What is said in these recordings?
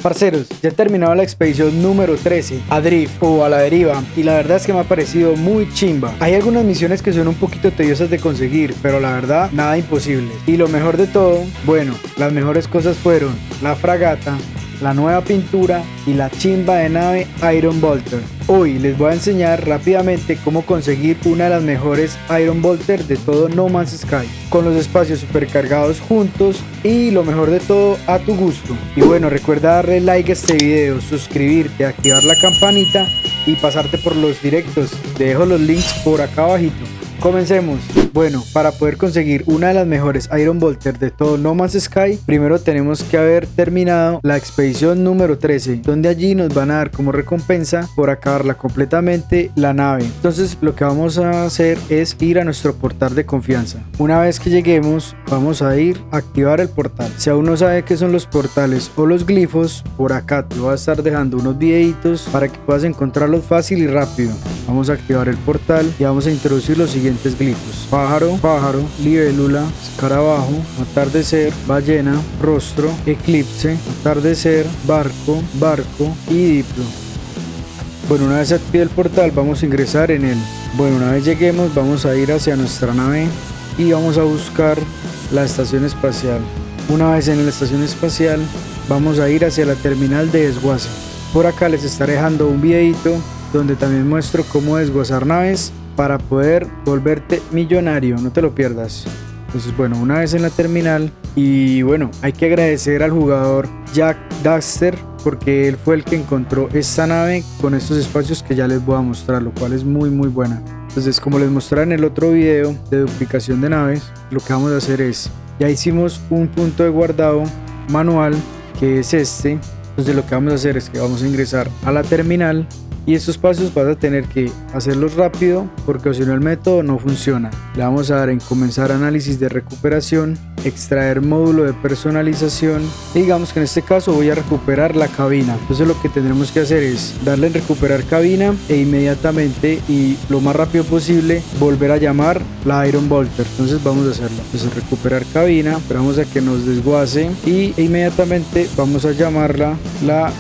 Parceros, ya he terminado la expedición número 13 a Drift o a la deriva y la verdad es que me ha parecido muy chimba. Hay algunas misiones que son un poquito tediosas de conseguir, pero la verdad nada imposible. Y lo mejor de todo, bueno, las mejores cosas fueron la fragata, la nueva pintura y la chimba de nave Iron Bolter. Hoy les voy a enseñar rápidamente cómo conseguir una de las mejores Iron Bolter de todo No Man's Sky, con los espacios supercargados juntos y lo mejor de todo a tu gusto. Y bueno, recuerda darle like a este video, suscribirte, activar la campanita y pasarte por los directos. Te dejo los links por acá abajito. Comencemos. Bueno, para poder conseguir una de las mejores Iron Bolter de todo No Man's Sky, primero tenemos que haber terminado la expedición número 13, donde allí nos van a dar como recompensa por acabarla completamente la nave. Entonces lo que vamos a hacer es ir a nuestro portal de confianza. Una vez que lleguemos, vamos a ir a activar el portal. Si aún no sabes qué son los portales o los glifos, por acá te voy a estar dejando unos videitos para que puedas encontrarlos fácil y rápido. Vamos a activar el portal y vamos a introducir los siguientes glifos: pájaro, libélula, escarabajo, atardecer, ballena, rostro, eclipse, atardecer, barco y diplo. Bueno, una vez active el portal vamos a ingresar en él. Bueno, una vez lleguemos vamos a ir hacia nuestra nave y vamos a buscar la estación espacial. Una vez en la estación espacial vamos a ir hacia la terminal de desguace. Por acá les estaré dejando un videito donde también muestro cómo desguazar naves para poder volverte millonario, no te lo pierdas. Entonces bueno, una vez en la terminal, y bueno, hay que agradecer al jugador Jack Daxter porque él fue el que encontró esta nave con estos espacios que ya les voy a mostrar, lo cual es muy muy buena. Entonces, como les mostré en el otro video de duplicación de naves, lo que vamos a hacer es, ya hicimos un punto de guardado manual que es este. Entonces lo que vamos a hacer es que vamos a ingresar a la terminal y estos pasos vas a tener que hacerlos rápido porque si no el método no funciona. Le vamos a dar en comenzar análisis de recuperación, extraer módulo de personalización y digamos que en este caso voy a recuperar la cabina. Entonces lo que tendremos que hacer es darle en recuperar cabina e inmediatamente y lo más rápido posible volver a llamar la Iron Bolter. Entonces vamos a hacerlo. Entonces recuperar cabina, esperamos a que nos desguace y inmediatamente vamos a llamarla,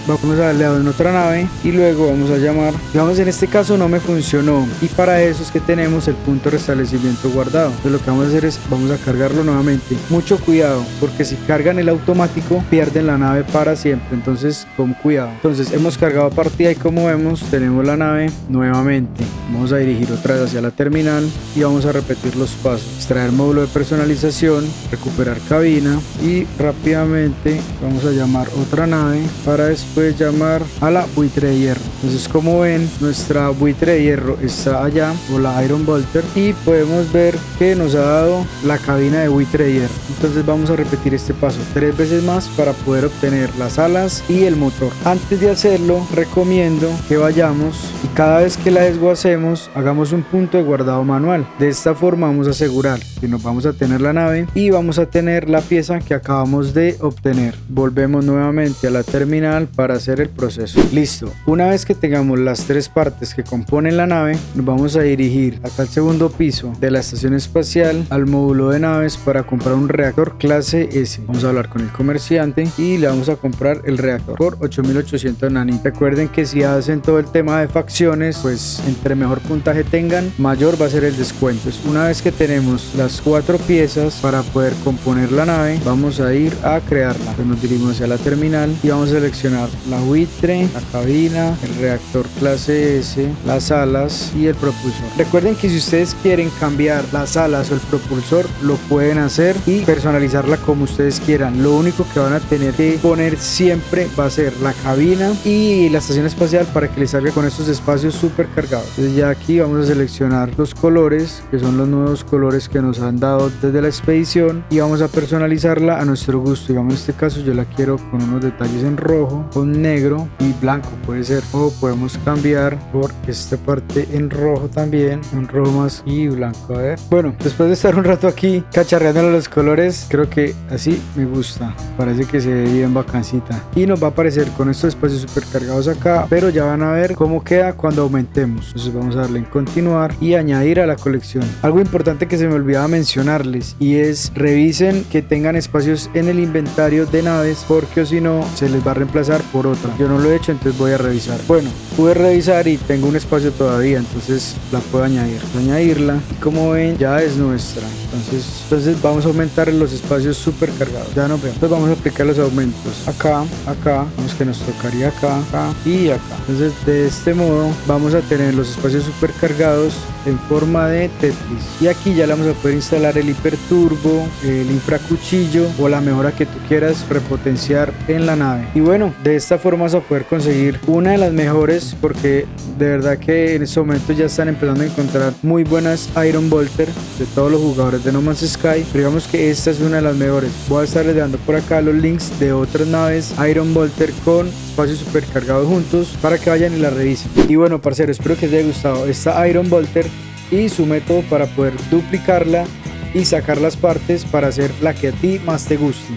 vamos a darle a otra nave y luego vamos a llamar. Digamos en este caso no me funcionó y para eso es que tenemos el punto de restablecimiento guardado. Entonces lo que vamos a hacer es vamos a cargarlo nuevamente. Mucho cuidado porque si cargan el automático pierden la nave para siempre, entonces con cuidado. Entonces hemos cargado partida y como vemos tenemos la nave nuevamente. Vamos a dirigir otra vez hacia la terminal y vamos a repetir los pasos: extraer módulo de personalización, recuperar cabina y rápidamente vamos a llamar otra nave para después llamar a la buitre de hierro. Entonces como ven, nuestra buitre de hierro está allá, o la Iron Bolter, y podemos ver que nos ha dado la cabina de buitre de hierro. Entonces vamos a repetir este paso 3 veces más para poder obtener las alas y el motor. Antes de hacerlo recomiendo que vayamos y cada vez que la desguacemos hagamos un punto de guardado manual. De esta forma vamos a asegurar que nos vamos a tener la nave y vamos a tener la pieza que acabamos de obtener. Volvemos nuevamente a la terminal para hacer el proceso. Listo, una vez que tengamos las 3 partes que componen la nave, nos vamos a dirigir hasta el segundo piso de la estación espacial al módulo de naves para comprar un reactor clase S. Vamos a hablar con el comerciante y le vamos a comprar el reactor por 8800 nanitos. Recuerden que si hacen todo el tema de facciones, pues entre mejor puntaje tengan, mayor va a ser el descuento. Pues una vez que tenemos las 4 piezas para poder componer la nave, vamos a ir a crearla. Pues nos dirigimos hacia la terminal y vamos a seleccionar la buitre, la cabina, el reactor clase S, las alas y el propulsor. Recuerden que si ustedes quieren cambiar las alas o el propulsor, lo pueden hacer y personalizarla como ustedes quieran. Lo único que van a tener que poner siempre va a ser la cabina y la estación espacial para que les salga con estos espacios súper cargados. Entonces ya aquí vamos a seleccionar los colores, que son los nuevos colores que nos han dado desde la expedición, y vamos a personalizarla a nuestro gusto. Digamos en este caso yo la quiero con unos detalles en rojo, con negro y blanco puede ser, o podemos cambiar por esta parte en rojo también, un rojo más y blanco. A ver, bueno, después de estar un rato aquí cacharreando los colores, creo que así me gusta, parece que se ve bien bacancita y nos va a aparecer con estos espacios super cargados acá, pero ya van a ver cómo queda cuando aumentemos. Entonces vamos a darle en continuar y añadir a la colección. Algo importante que se me olvidaba mencionarles y es revisen que tengan espacios en el inventario de naves porque o si no se les va a reemplazar por otra. Yo no lo he hecho, entonces voy a revisar. Bueno, pude revisar y tengo un espacio todavía, entonces la puedo añadir. Añadirla y como ven ya es nuestra. Entonces vamos a aumentar los espacios super cargados. Ya no veo. Entonces vamos a aplicar los aumentos. Acá, vamos que nos tocaría acá, acá y acá. Entonces de este modo vamos a tener los espacios super cargados en forma de Tetris. Y aquí ya le vamos a poder instalar el hiperturbo, el infracuchillo o la mejora que tú quieras repotenciar en la nave. Y bueno, de esta forma vas a poder conseguir una de las mejores, porque de verdad que en este momento ya están empezando a encontrar muy buenas Iron Bolter de todos los jugadores de No Man's Sky, pero digamos que esta es una de las mejores. Voy a estarles dando por acá los links de otras naves Iron Bolter con espacios super cargados juntos para que vayan y la revisen. Y bueno, parceros, espero que les haya gustado esta Iron Bolter y su método para poder duplicarla y sacar las partes para hacer la que a ti más te guste.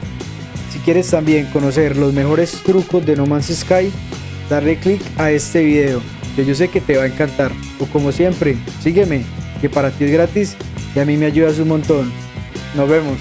Si quieres también conocer los mejores trucos de No Man's Sky, darle click a este video, que yo sé que te va a encantar. O como siempre, sígueme, que para ti es gratis y a mí me ayudas un montón. Nos vemos.